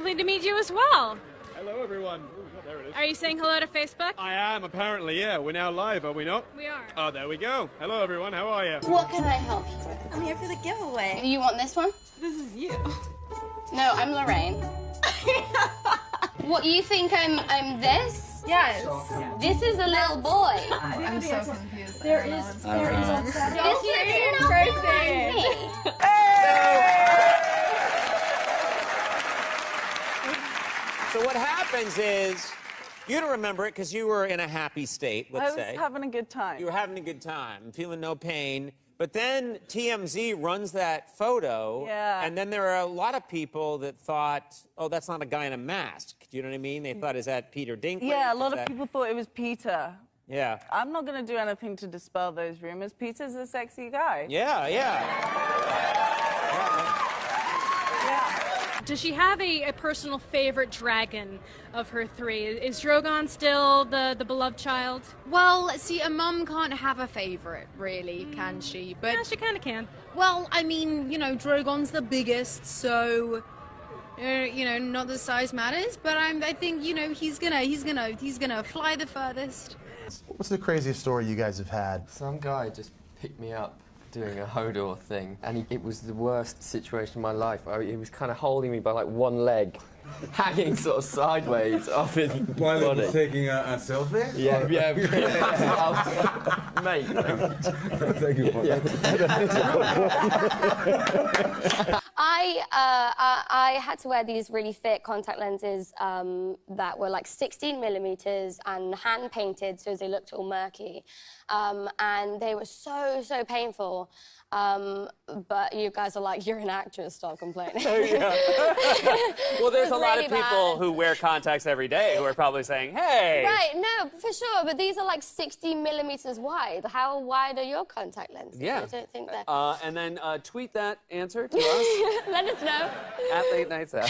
lovely to meet you as well. Hello, everyone. Ooh, there it is. Are you saying hello to Facebook? I am, apparently, yeah. We're now live, are we not? We are. Oh, there we go. Hello, everyone. How are you? What can I help you with? I'm here for the giveaway. You want this one? This is you. No, I'm Lorraine. What, you think I'm this? Yes. This is a little boy. I'm so confused. This looks nothing like me. So what happens is, you don't remember it because you were in a happy state, let's say. I was having a good time. You were having a good time, feeling no pain. But then TMZ runs that photo, and then there are a lot of people that thought, oh, that's not a guy in a mask. Do you know what I mean? They thought, is that Peter Dinklage? Yeah, a lot of people thought it was Peter. Yeah. I'm not going to do anything to dispel those rumors. Peter's a sexy guy. Yeah. Does she have a personal favorite dragon of her three? Is Drogon still the beloved child? Well, see, a mum can't have a favourite, really, can she? But yeah, she kind of can. Well, I mean, you know, Drogon's the biggest, so you know, not that size matters. But I think, you know, he's gonna fly the furthest. What's the craziest story you guys have had? Some guy just picked me up doing a Hodor thing, and it was the worst situation of my life. He was kind of holding me by like one leg, hanging sort of sideways off his While body. he was taking a selfie? Yeah. Mate. Thank you for I had to wear these really thick contact lenses that were like 16 millimeters and hand painted, so they looked all murky. And they were so painful. But you guys are like, you're an actress, stop complaining. Well, there's a lot of really people bad. who wear contacts every day who are probably saying, hey. Right, no, for sure, but these are like 60 millimeters wide. How wide are your contact lenses? Yeah. I don't think that. And then tweet that answer to us. Let us know. At Late Nights Out.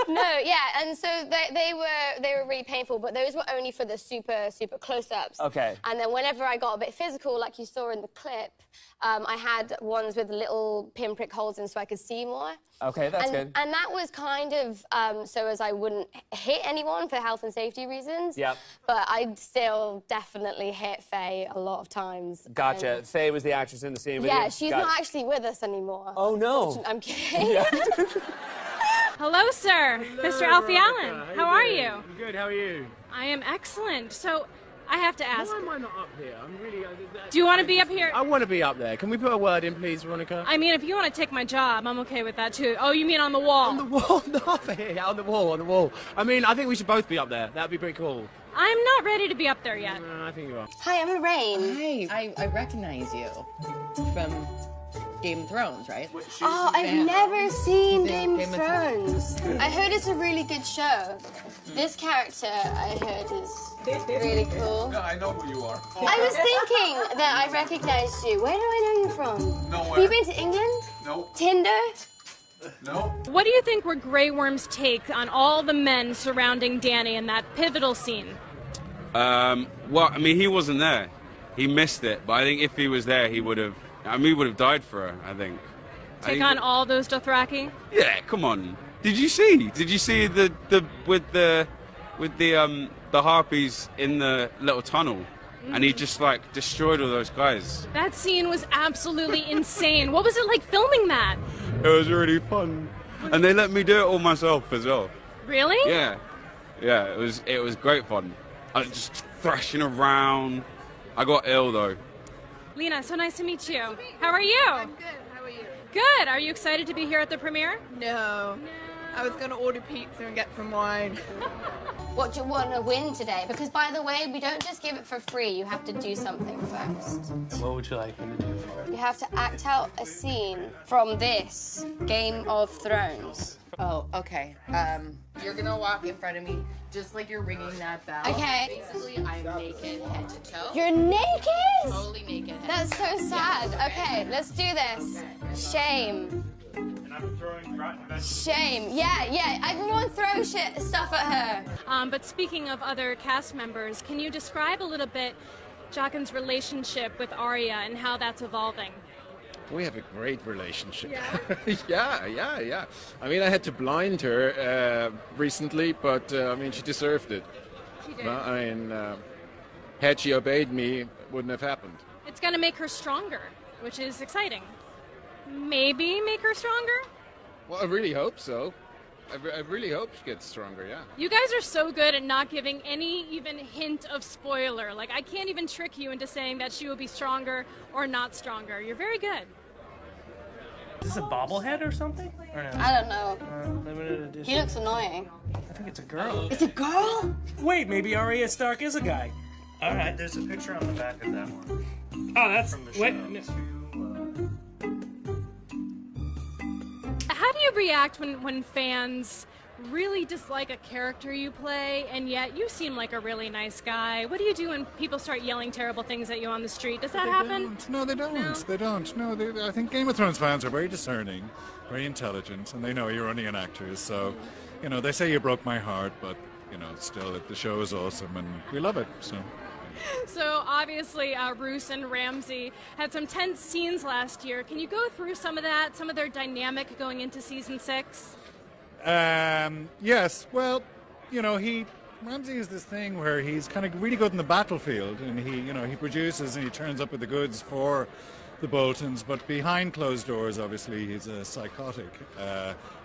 No, yeah, and so they were really painful, but those were only for the super close-ups. Okay. And then whenever I got a bit physical, like you saw in the clip, I had ones with little pinprick holes in so I could see more. Okay, that's good. And that was kind of so as I wouldn't hit anyone for health and safety reasons. Yep. But I still definitely hit Faye a lot of times. Gotcha. Faye was the actress in the scene with you? Yeah, she's not actually with us anymore. Oh, no. I'm kidding. Hello, sir. Mr. Alfie Allen. How are you? I'm good. How are you? I am excellent. So, I have to ask. Why am I not up here? I'm really... Do you want to be up here? I want to be up there. Can we put a word in, please, Veronica? I mean, if you want to take my job, I'm okay with that, too. Oh, you mean on the wall? On the wall? Not here. On the wall. I mean, I think we should both be up there. That'd be pretty cool. I'm not ready to be up there yet. I think you are. Hi, I'm Lorraine. Hi, I recognize you from Game of Thrones, right? Oh, I've never seen Game of Thrones. I heard it's a really good show. This character, I heard, is really cool. Yeah, I know who you are. I was thinking that I recognized you. Where do I know you from? Nowhere. Have you been to England? No. Tinder? No. What do you think were Grey Worm's take on all the men surrounding Dany in that pivotal scene? Well, I mean, he wasn't there. He missed it. But I think if he was there, he would have... I mean, he would have died for her, I think. Take on all those Dothraki? Yeah, come on. Did you see the harpies in the little tunnel? And he just, like, destroyed all those guys. That scene was absolutely insane. What was it like filming that? It was really fun. And they let me do it all myself as well. Really? Yeah. Yeah, it was great fun. I was just thrashing around. I got ill, though. Lena, so nice to meet you. How are you? I'm good. How are you? Good. Are you excited to be here at the premiere? No. I was going to order pizza and get some wine. What do you want to win today? Because, by the way, we don't just give it for free. You have to do something first. What would you like me to do for it? You have to act out a scene from this Game of Thrones. Oh, okay. You're going to walk in front of me just like you're ringing that bell. Okay. Basically, I'm naked head to toe. You're naked? Totally naked. That's so sad. Okay, let's do this. Shame. And I'm throwing Shame. Yeah. Everyone throw stuff at her. But speaking of other cast members, can you describe a little bit Jaqen's relationship with Arya and how that's evolving? We have a great relationship. Yeah? yeah. I mean, I had to blind her recently, but I mean, she deserved it. She did. Well, I mean, had she obeyed me, it wouldn't have happened. It's going to make her stronger, which is exciting. Maybe make her stronger? Well, I really hope so. I really hope she gets stronger, yeah. You guys are so good at not giving any even hint of spoiler. Like, I can't even trick you into saying that she will be stronger or not stronger. You're very good. Is this a bobblehead or something? Or no? I don't know. Limited edition. He looks annoying. I think it's a girl. It's a girl? Wait, maybe Arya Stark is a guy. All right, there's a picture on the back of that one. Oh, that's How do you react when fans really dislike a character you play, and yet you seem like a really nice guy? What do you do when people start yelling terrible things at you on the street? Does that happen? No, they don't. No? They don't. No, I think Game of Thrones fans are very discerning, very intelligent, and they know you're only an actor. So, you know, they say you broke my heart, but, you know, still, the show is awesome, and we love it. So obviously, Roose and Ramsay had some tense scenes last year. Can you go through some of that, some of their dynamic going into season 6? Yes. Well, you know, Ramsay is this thing where he's kind of really good in the battlefield, and he produces and he turns up with the goods for the Boltons, but behind closed doors, obviously, he's a psychotic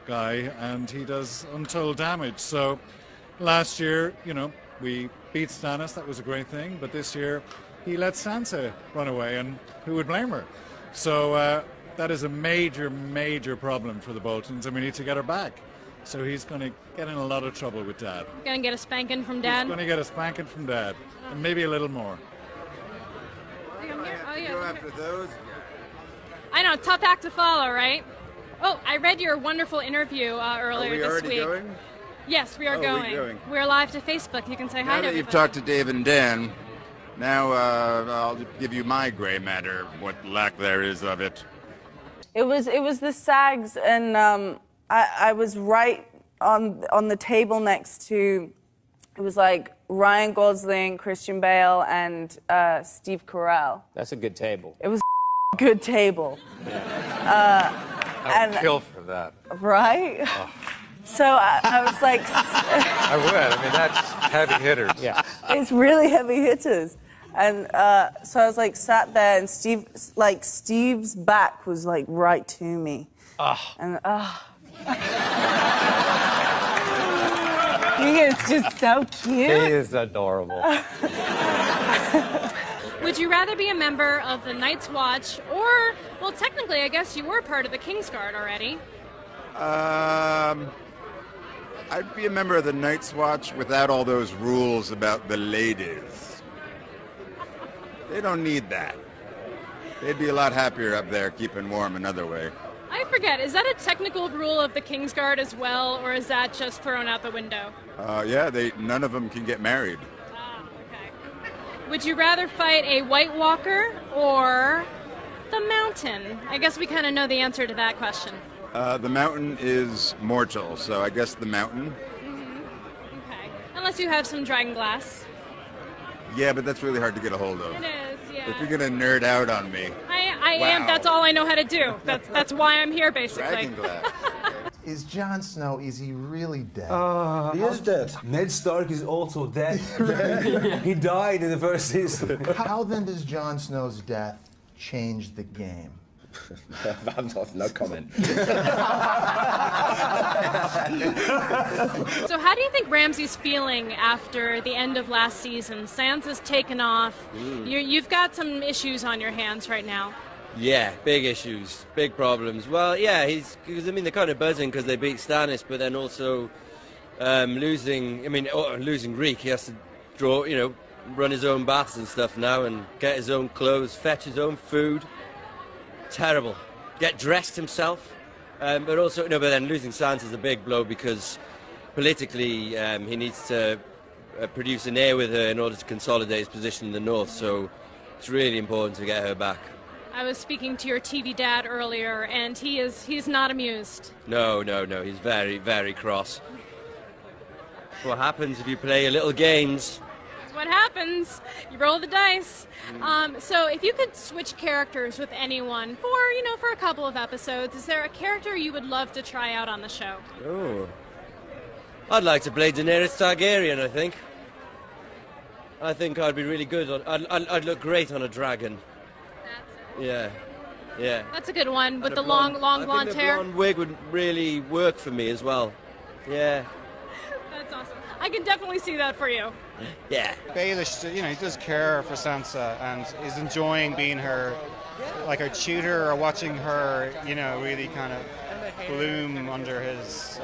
guy, and he does untold damage. So last year, you know, we beat Stannis, that was a great thing, but this year he let Sansa run away, and who would blame her? So that is a major, major problem for the Boltons, and we need to get her back. So he's going to get in a lot of trouble with Dad. Going to get a spanking from Dad? He's going to get a spanking from Dad, and maybe a little more. Oh, yeah. Go after those. I know, tough act to follow, right? Oh, I read your wonderful interview earlier this week. Are we already going? Yes, we are going. We're going. We're live to Facebook. You can say hi to Now that you've everybody. talked to David and Dan, now I'll give you my gray matter, what lack there is of it. It was the SAGs, and I was right on the table next to, it was like Ryan Gosling, Christian Bale, and Steve Carell. That's a good table. It was a good table. I would kill for that. Right? Oh. So I was like... I would. I mean, that's heavy hitters. Yeah. It's really heavy hitters. And so I was like sat there, and Steve's back was like right to me. And he is just so cute. He is adorable. Would you rather be a member of the Night's Watch, or, well, technically, I guess you were part of the Kingsguard already? I'd be a member of the Night's Watch without all those rules about the ladies. They don't need that. They'd be a lot happier up there keeping warm another way. I forget, is that a technical rule of the Kingsguard as well, or is that just thrown out the window? Yeah, none of them can get married. Would you rather fight a White Walker or the Mountain? I guess we kind of know the answer to that question. The Mountain is mortal, so I guess the Mountain. Okay. Unless you have some dragon glass. Yeah, but that's really hard to get a hold of. It is, yeah. If you're gonna nerd out on me. I am. That's all I know how to do. That's why I'm here, basically. Dragon glass. Is Jon Snow, is he really dead? He is dead. Ned Stark is also dead. He died in the first season. How then does Jon Snow's death change the game? No comment. So how do you think Ramsay's feeling after the end of last season? Sansa's taken off. You've got some issues on your hands right now. Yeah, big issues, big problems. Well, yeah, they're kind of buzzing because they beat Stannis, but then also losing Reek. He has to run his own baths and stuff now and get his own clothes, fetch his own food. Terrible. Get dressed himself. But then losing Sansa is a big blow because politically he needs to produce an heir with her in order to consolidate his position in the north. So it's really important to get her back. I was speaking to your TV dad earlier, and he's not amused. No. He's very, very cross. What happens if you play your little games? That's what happens. You roll the dice. So if you could switch characters with anyone for a couple of episodes, is there a character you would love to try out on the show? Oh. I'd like to play Daenerys Targaryen, I think. I think I'd be really good on... I'd look great on a dragon. Yeah. Yeah. That's a good one, with the long blonde hair. I think the blonde wig would really work for me as well. Yeah. That's awesome. I can definitely see that for you. Yeah. Baelish, he does care for Sansa and is enjoying being her tutor, or watching her, really kind of bloom under his...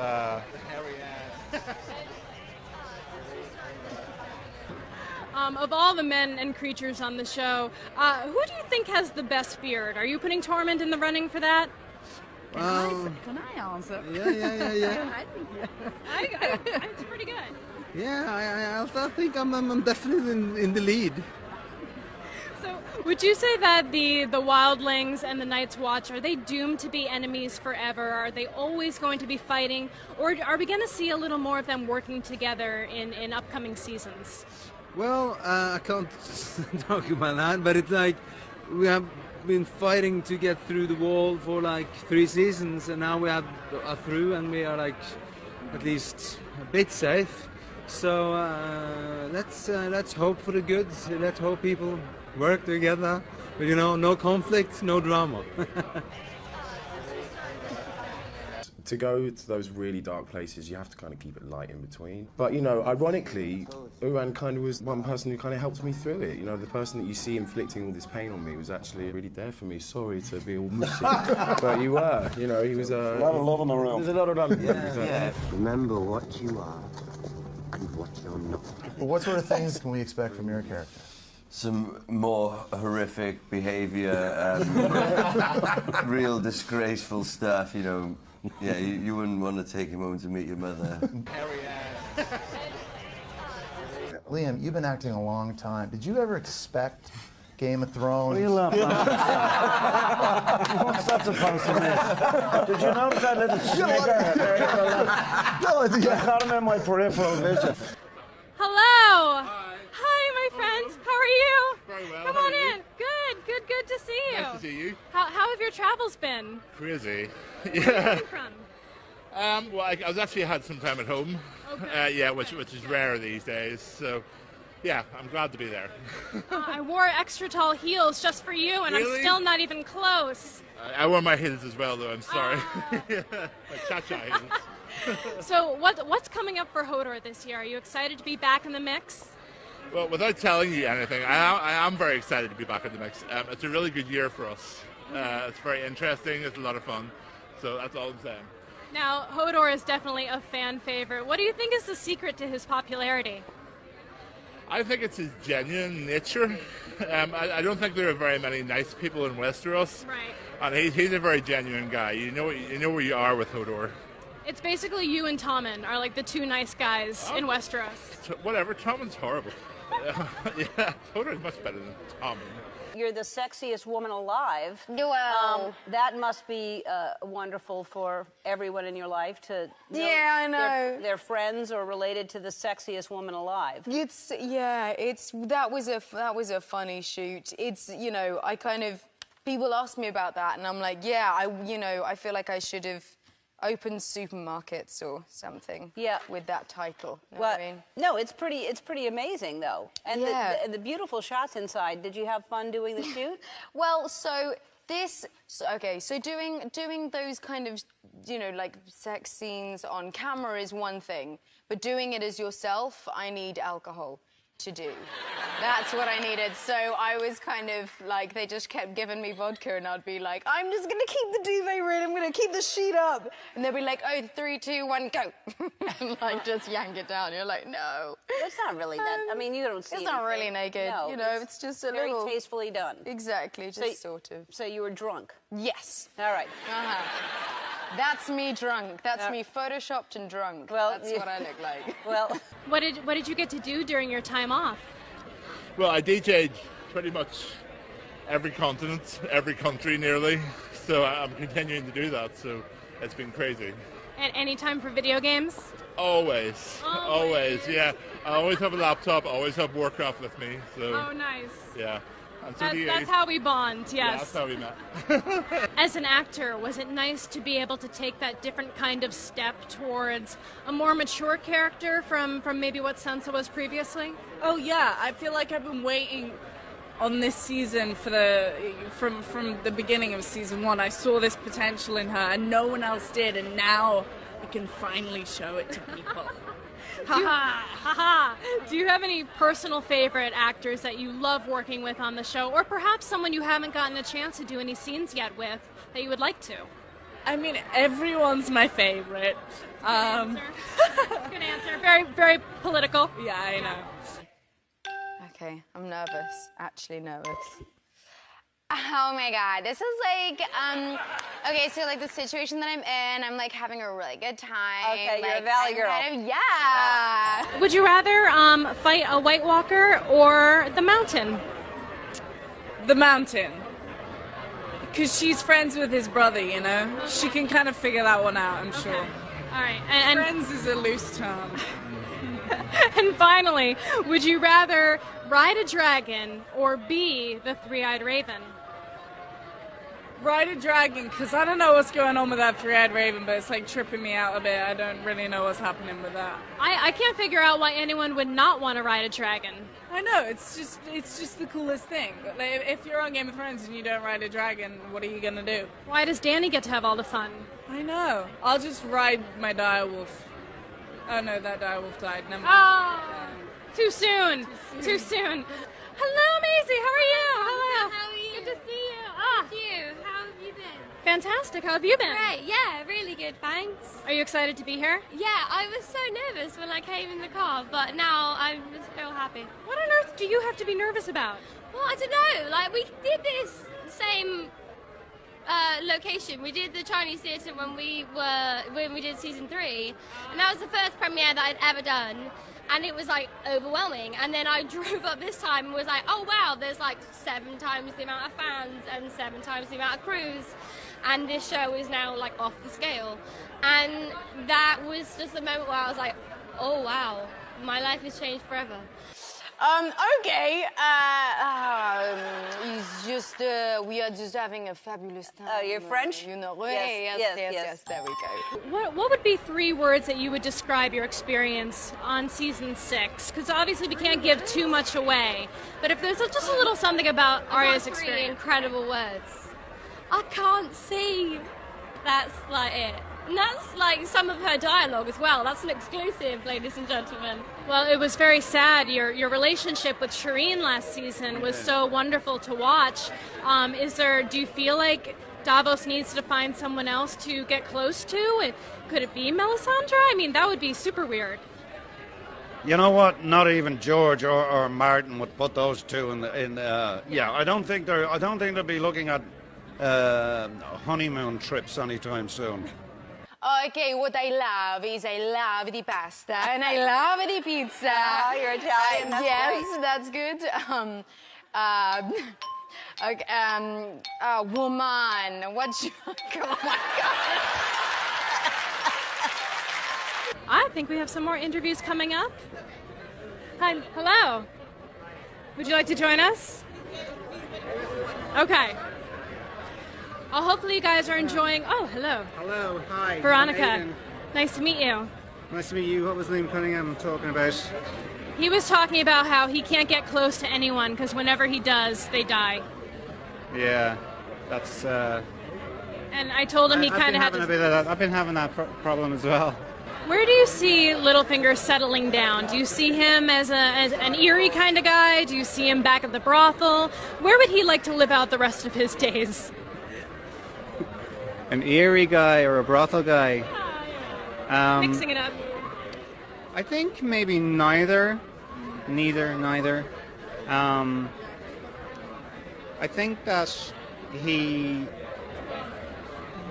Of all the men and creatures on the show, who do you think has the best beard? Are you putting Tormund in the running for that? Can I answer? Yeah. I think it's pretty good. Yeah, I think I'm definitely in the lead. So, would you say that the Wildlings and the Night's Watch, are they doomed to be enemies forever? Are they always going to be fighting? Or are we going to see a little more of them working together in upcoming seasons? Well, I can't talk about that, but it's like we have been fighting to get through the wall for 3 seasons, and now we are through, and we are at least a bit safe. So let's hope for the good. Let's hope people work together. But no conflict, no drama. To go to those really dark places, you have to kind of keep it light in between. But, ironically, Uran kind of was one person who kind of helped me through it. The person that you see inflicting all this pain on me was actually really there for me. Sorry to be all mushy, but you were. He was a lot of love in the room. There's a lot of love. Yeah. Remember what you are and what you're not. Well, what sort of things can we expect from your character? Some more horrific behaviour, real disgraceful stuff, Yeah, you wouldn't want to take him home to meet your mother. Liam, you've been acting a long time. Did you ever expect Game of Thrones? What's that supposed to mean? Did you notice that little snigger? I caught him in my peripheral vision. Hello! Hi, my friend. How are you? Very well. Come on in. Good to see you. Nice to see you. How have your travels been? Crazy. Where are you from? Well, I was actually had some time at home. Okay. Which is rare these days. So, yeah, I'm glad to be there. I wore extra tall heels just for you, and Really? I'm still not even close. I wore my heels as well, though. I'm sorry. My cha-cha heels. So, what's coming up for Hodor this year? Are you excited to be back in the mix? Well, without telling you anything, I am very excited to be back in the mix. It's a really good year for us. It's very interesting. It's a lot of fun. So that's all I'm saying. Now, Hodor is definitely a fan favorite. What do you think is the secret to his popularity? I think it's his genuine nature. I don't think there are very many nice people in Westeros. Right. And he's a very genuine guy. You know where you are with Hodor. It's basically you and Tommen are like the two nice guys in Westeros. Whatever, Tommen's horrible. Yeah, Hodor's much better than Tommen. You're the sexiest woman alive. Wow. That must be wonderful for everyone in your life to know Yeah, I know. Their friends or related to the sexiest woman alive. That was a funny shoot. I kind of, people ask me about that, and I'm like, I feel like I should have opened supermarkets or something. Yeah. With that title. You know Well, what I mean? no, it's pretty amazing though, and Yeah. the beautiful shots inside. Did you have fun doing the shoot? Well, so doing those kind of, like sex scenes on camera is one thing, but doing it as yourself, I need alcohol to do. That's what I needed. So I was kind of like, they just kept giving me vodka, and I'd be like, I'm just gonna keep the duvet real, I'm gonna keep the sheet up. And they'd be like, oh, 3, 2, 1, go. And like, just yank it down. You're like, no. It's not really that. I mean, you don't see It's not really anything. naked. No, it's just a very little... tastefully done. Exactly, just sort of. So you were drunk? Yes. All right. That's me drunk. That's me photoshopped and drunk. Well, that's what I look like. Well, what did you get to do during your time off? Well, I DJ'd pretty much every continent, every country nearly. So I'm continuing to do that. So it's been crazy. At any time for video games? Always. Yeah. I always have a laptop, always have Warcraft with me. So. Oh, nice. Yeah. And That's how we bond, yes. Yeah, that's how we met. As an actor, was it nice to be able to take that different kind of step towards a more mature character from maybe what Sansa was previously? Oh yeah, I feel like I've been waiting on this season from the beginning of season 1. I saw this potential in her, and no one else did, and now I can finally show it to people. Do you have any personal favorite actors that you love working with on the show, or perhaps someone you haven't gotten a chance to do any scenes yet with that you would like to? I mean, everyone's my favorite. Good answer. Very, very political. Yeah, I know. Okay, I'm nervous. Actually nervous. Oh my god, this is like, okay, so like the situation that I'm in, I'm like having a really good time. Okay, you're like, a valley girl. Yeah. Would you rather fight a White Walker or the Mountain? The Mountain. Because she's friends with his brother, you know? She can kind of figure that one out, I'm sure. All right. And friends is a loose term. And finally, would you rather ride a dragon or be the three-eyed raven? Ride a dragon, because I don't know what's going on with that three-eyed raven, but it's like tripping me out a bit. I don't really know what's happening with that. I can't figure out why anyone would not want to ride a dragon. I know, it's just the coolest thing. Like, if you're on Game of Thrones and you don't ride a dragon, what are you gonna do? Why does Dany get to have all the fun? I know. I'll just ride my direwolf. Oh no, that direwolf died. Never mind. Oh, too soon. Too soon. Hello, Maisie. How are you? Hello. How are you? Good to see you. Thank you. How have you been? Fantastic. How have you been? Great. Yeah, really good. Thanks. Are you excited to be here? Yeah, I was so nervous when I came in the car, but now I just feel happy. What on earth do you have to be nervous about? Well, I don't know. Like, we did this same location. We did the Chinese theatre when we did season 3, and that was the first premiere that I'd ever done, and it was like overwhelming. And then I drove up this time and was like, oh wow, there's like 7 times the amount of fans and 7 times the amount of crews, and this show is now like off the scale. And that was just the moment where I was like, oh wow, my life has changed forever. Okay. It's just we are just having a fabulous time. Oh, you're French? You know. Yes. There we go. What would be 3 words that you would describe your experience on season 6? Because obviously we can't give too much away, but if there's just a little something about Arya's experience. 3 incredible words. I can't see. That's like it. And that's like some of her dialogue as well. That's an exclusive, ladies and gentlemen. Well, it was very sad. Your relationship with Shireen last season was so wonderful to watch. Do you feel like Davos needs to find someone else to get close to? Could it be Melisandre? I mean, that would be super weird. You know what? Not even George or Martin would put those two in. Yeah, I don't think they'll be looking at honeymoon trips anytime soon. Okay, what I love is I love the pasta and I love the pizza. Oh, you're Italian. That's yes, great. that's good. Woman, what you? Oh my God. I think we have some more interviews coming up. Hi, hello. Would you like to join us? Okay. Hopefully you guys are enjoying. Oh, hello. Hello, hi. Veronica. I'm Aiden. Nice to meet you. Nice to meet you. What was Liam Cunningham talking about? He was talking about how he can't get close to anyone because whenever he does, they die. Yeah, that's. And I told him he kind of had to. I've been having that problem as well. Where do you see Littlefinger settling down? Do you see him as an eerie kind of guy? Do you see him back at the brothel? Where would he like to live out the rest of his days? An eerie guy or a brothel guy? Mixing it up. I think maybe neither. Neither. I think that he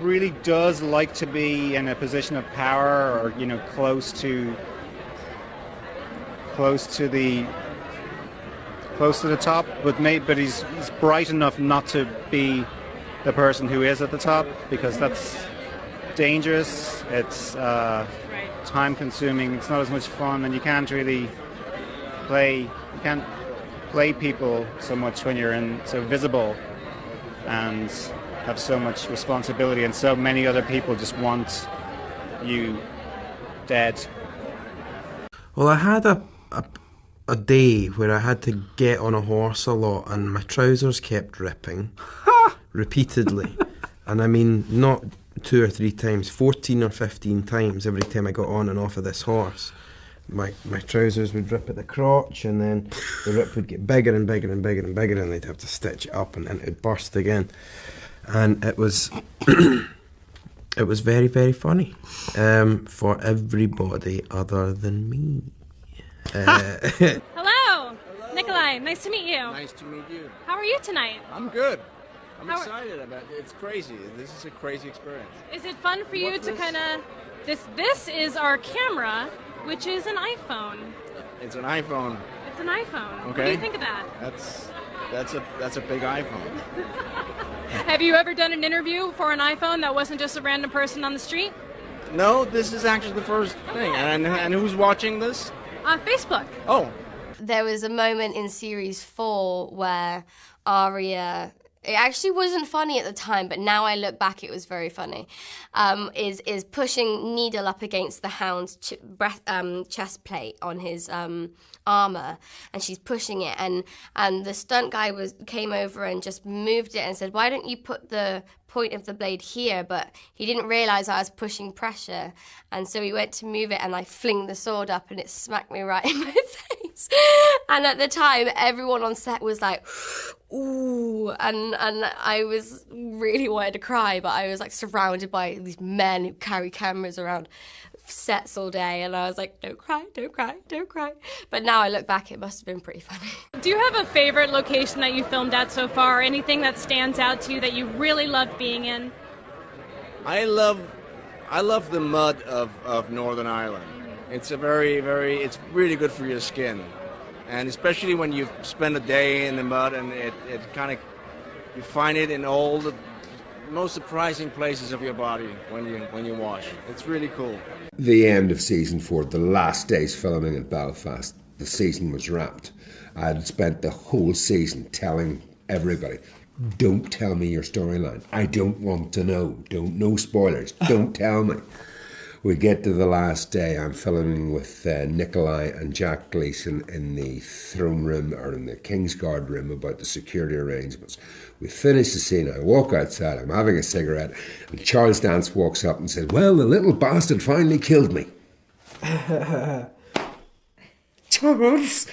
really does like to be in a position of power, or close to the top. But he's bright enough not to be the person who is at the top, because that's dangerous. It's time-consuming. It's not as much fun, and you can't really play. You can't play people so much when you're so visible and have so much responsibility, and so many other people just want you dead. Well, I had a day where I had to get on a horse a lot, and my trousers kept ripping repeatedly. And I mean, not 2 or 3 times, 14 or 15 times every time I got on and off of this horse. My trousers would rip at the crotch, and then the rip would get bigger and bigger and bigger and bigger, and they'd have to stitch it up, and then it would burst again. And it was it was very, very funny for everybody other than me. Hello, Nikolai. Nice to meet you. Nice to meet you. How are you tonight? I'm good. I'm excited about it. It's crazy. This is a crazy experience. Is it fun for you to kind of... This is our camera, which is an iPhone. It's an iPhone. It's an iPhone. Okay. What do you think of that? That's a big iPhone. Have you ever done an interview for an iPhone that wasn't just a random person on the street? No, this is actually the first thing. And who's watching this? On Facebook. Oh. There was a moment in series 4 where Arya, it actually wasn't funny at the time, but now I look back, it was very funny, is pushing Needle up against the Hound's chest plate on his armor, and she's pushing it, and the stunt guy came over and just moved it and said, why don't you put the point of the blade here? But he didn't realize I was pushing pressure, and so he went to move it, and I fling the sword up, and it smacked me right in my face. And at the time, everyone on set was like, ooh, and I was really wanted to cry, but I was like surrounded by these men who carry cameras around sets all day, and I was like, don't cry, don't cry, don't cry. But now I look back, it must have been pretty funny. Do you have a favorite location that you filmed at so far? Anything that stands out to you that you really love being in? I love the mud of Northern Ireland. It's a it's really good for your skin. And especially when you spend a day in the mud, and it kind of, you find it in all the most surprising places of your body when you wash. It's really cool. The end of season 4, the last days filming at Belfast, the season was wrapped. I had spent the whole season telling everybody, don't tell me your storyline. I don't want to know. No spoilers. Don't tell me. We get to the last day. I'm filming with Nikolai and Jack Gleeson in the throne room, or in the Kingsguard room, about the security arrangements. We finish the scene. I walk outside. I'm having a cigarette, and Charles Dance walks up and says, well, the little bastard finally killed me. Charles!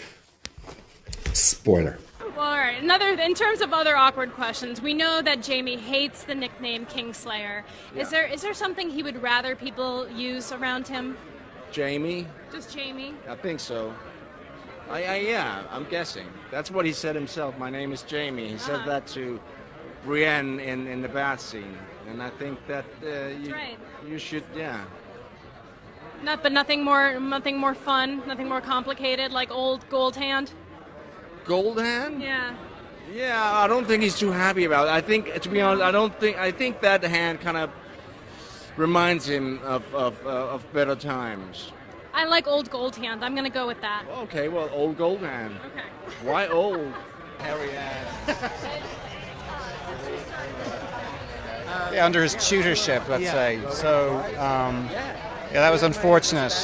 Spoiler. Well, all right. In terms of other awkward questions, we know that Jamie hates the nickname Kingslayer. Yeah. Is there something he would rather people use around him? Jamie? Just Jamie? I think so. Yeah, I'm guessing. That's what he said himself. My name is Jamie. He said that to Brienne in the bath scene, and I think that you should, yeah. But nothing more fun, nothing more complicated, like old Gold Hand. Gold Hand? Yeah. Yeah, I don't think he's too happy about it. I think, to be honest, I think that hand kind of reminds him of better times. I like old Gold Hand. I'm going to go with that. Okay, well, old Gold Hand. Okay. Why old? Harry yeah, under his tutorship, let's say. So, yeah, that was unfortunate.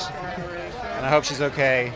And I hope she's okay.